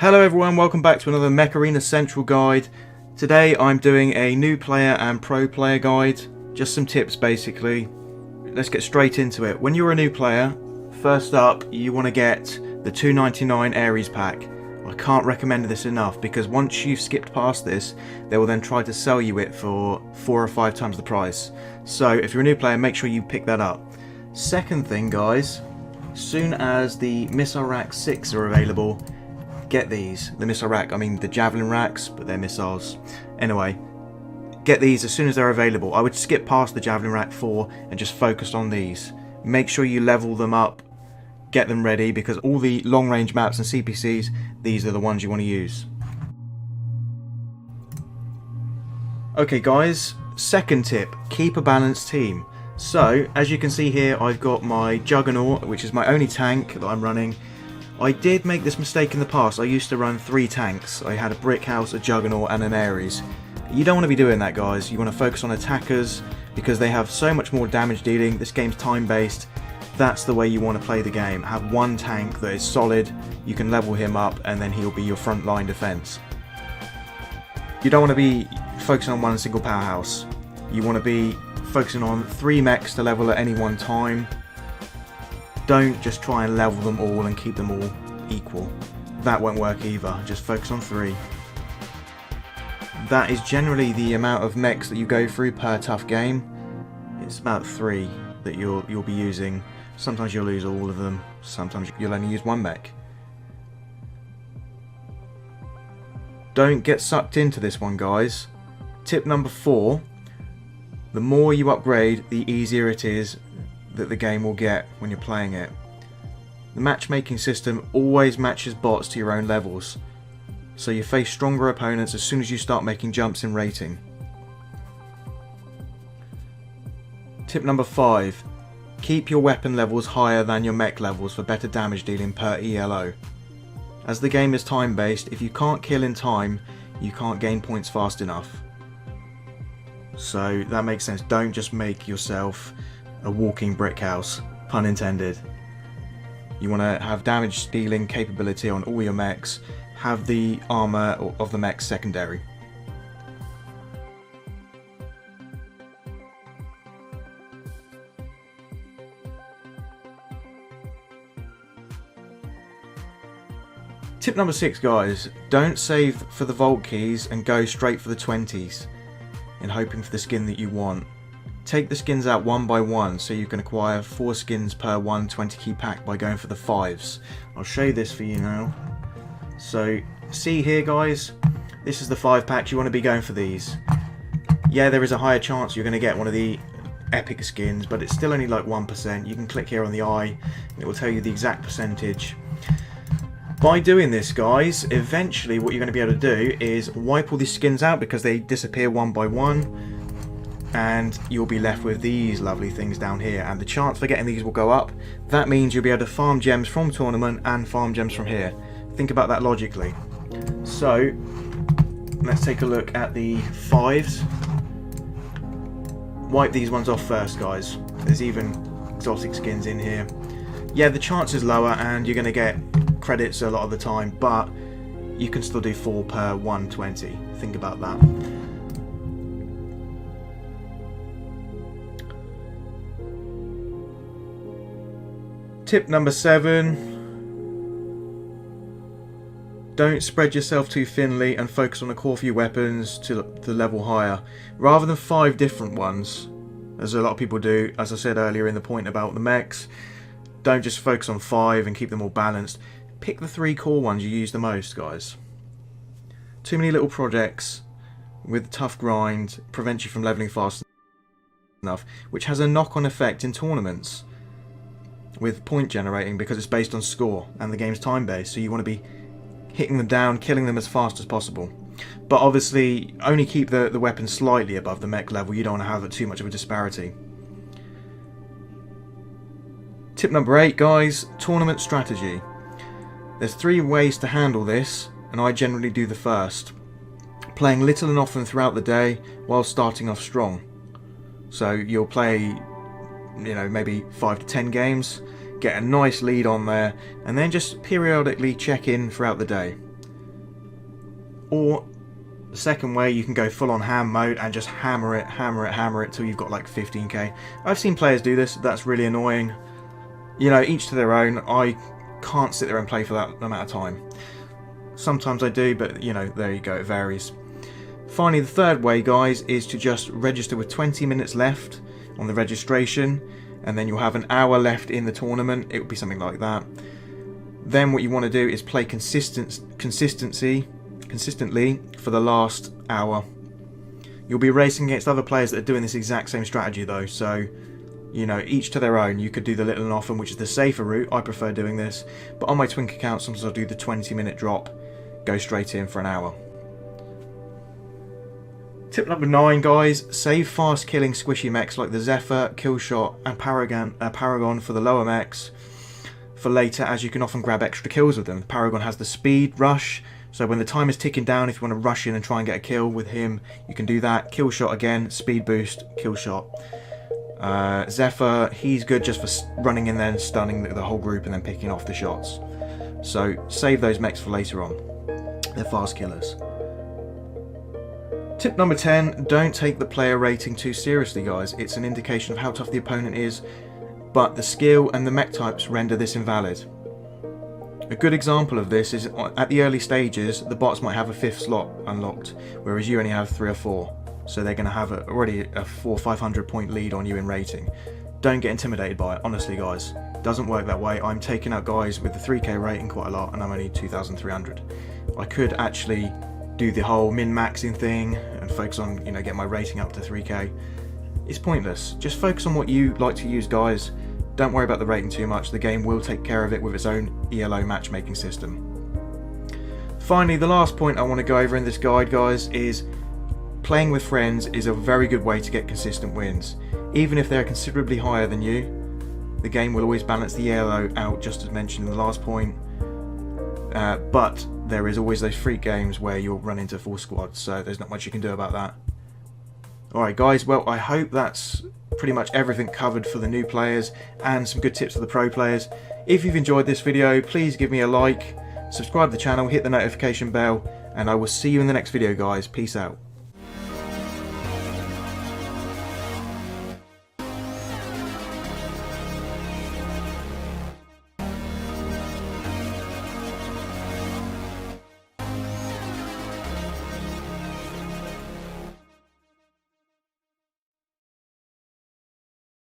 Hello everyone, welcome back to another Mech Arena Central guide. Today I'm doing a new player and pro player guide. Just some tips basically. Let's get straight into it. When you're a new player, first up you want to get the $2.99 Aries pack. I can't recommend this enough because once you've skipped past this, they will then try to sell you it for 4 or 5 times the price. So if you're a new player, make sure you pick that up. Second thing guys, soon as the Missile Rack 6 are available, get these. The missile rack, I mean the javelin racks, but they're missiles. Anyway, get these as soon as they're available. I would skip past the javelin rack 4 and just focus on these. Make sure you level them up, get them ready, because all the long range maps and CPCs, these are the ones you want to use. Okay guys, second tip, keep a balanced team. So, as you can see here, I've got my Juggernaut, which is my only tank that I'm running. I did make this mistake in the past. I used to run 3 tanks. I had a Brick House, a Juggernaut and an Aries. You don't want to be doing that guys. You want to focus on attackers because they have so much more damage dealing. This game's time based. That's the way you want to play the game. Have one tank that is solid, you can level him up and then he'll be your front line defense. You don't want to be focusing on one single powerhouse. You want to be focusing on 3 mechs to level at any one time. Don't just try and level them all and keep them all equal. That won't work either. Just focus on 3. That is generally the amount of mechs that you go through per tough game. It's about 3 that you'll be using. Sometimes you'll lose all of them. Sometimes you'll only use 1 mech. Don't get sucked into this one guys. Tip number 4. The more you upgrade, the easier it is that the game will get when you're playing it. The matchmaking system always matches bots to your own levels, so you face stronger opponents as soon as you start making jumps in rating. Tip number 5. Keep your weapon levels higher than your mech levels for better damage dealing per ELO. As the game is time based, if you can't kill in time, you can't gain points fast enough. So that makes sense. Don't just make yourself a walking brick house, pun intended. You want to have damage dealing capability on all your mechs, have the armor of the mechs secondary. Tip number 6 guys, don't save for the vault keys and go straight for the 20s in hoping for the skin that you want. Take the skins out one by one so you can acquire 4 skins per 1 20 key pack by going for the 5s. I'll show you this for you now. So see here guys, this is the 5 packs. You want to be going for these. Yeah, there is a higher chance you're going to get one of the epic skins, but it's still only like 1%. You can click here on the eye and it will tell you the exact percentage. By doing this guys, eventually what you're going to be able to do is wipe all these skins out because they disappear one by one. And you'll be left with these lovely things down here, and the chance for getting these will go up. That means you'll be able to farm gems from tournament and farm gems from here. Think about that logically. So let's take a look at the 5s. Wipe these ones off first guys. There's even exotic skins in here. Yeah, the chance is lower and you're going to get credits a lot of the time, but you can still do 4 per 120. Think about that. Tip number 7, don't spread yourself too thinly and focus on a core few weapons to level higher. Rather than 5 different ones, as a lot of people do, as I said earlier in the point about the mechs, don't just focus on 5 and keep them all balanced. Pick the 3 core ones you use the most guys. Too many little projects with tough grind prevents you from leveling fast enough, which has a knock-on effect in tournaments with point generating because it's based on score and the game's time based, so you want to be hitting them down, killing them as fast as possible. But obviously only keep the weapon slightly above the mech level. You don't want to have too much of a disparity. Tip number 8 guys, tournament strategy. There's 3 ways to handle this, and I generally do the first. Playing little and often throughout the day while starting off strong. So you'll play, maybe 5 to 10 games, get a nice lead on there, and then just periodically check in throughout the day. Or the second way, you can go full on ham mode and just hammer it till you've got like 15k. I've seen players do this, that's really annoying. You know, each to their own. I can't sit there and play for that amount of time. Sometimes I do, but you know, there you go, it varies. Finally, the third way, guys, is to just register with 20 minutes left on the registration, and then you'll have an hour left in the tournament. It would be something like that. Then what you want to do is play consistently for the last hour. You'll be racing against other players that are doing this exact same strategy though, so you know, each to their own. You could do the little and often, which is the safer route. I prefer doing this, but on my Twink account sometimes I'll do the 20-minute drop, go straight in for an hour. Tip number 9, guys, save fast killing squishy mechs like the Zephyr, Killshot and Paragon for the lower mechs for later, as you can often grab extra kills with them. Paragon has the speed rush, so when the time is ticking down, if you want to rush in and try and get a kill with him, you can do that. Killshot again, speed boost, Killshot. Zephyr, he's good just for running in there and stunning the whole group and then picking off the shots. So save those mechs for later on. They're fast killers. Tip number 10, don't take the player rating too seriously, guys. It's an indication of how tough the opponent is, but the skill and the mech types render this invalid. A good example of this is at the early stages, the bots might have a 5th slot unlocked, whereas you only have 3 or 4. So they're going to have already a 400-500 point lead on you in rating. Don't get intimidated by it, honestly, guys. Doesn't work that way. I'm taking out guys with the 3k rating quite a lot, and I'm only 2,300. I could actually do the whole min-maxing thing and focus on, you know, get my rating up to 3k. It's pointless. Just focus on what you like to use, guys. Don't worry about the rating too much. The game will take care of it with its own ELO matchmaking system. Finally, the last point I want to go over in this guide, guys, is playing with friends is a very good way to get consistent wins. Even if they're considerably higher than you, the game will always balance the ELO out, just as mentioned in the last point. But there is always those freak games where you'll run into full squads, so there's not much you can do about that. Alright guys, well, I hope that's pretty much everything covered for the new players and some good tips for the pro players. If you've enjoyed this video, please give me a like, subscribe to the channel, hit the notification bell, and I will see you in the next video, guys. Peace out.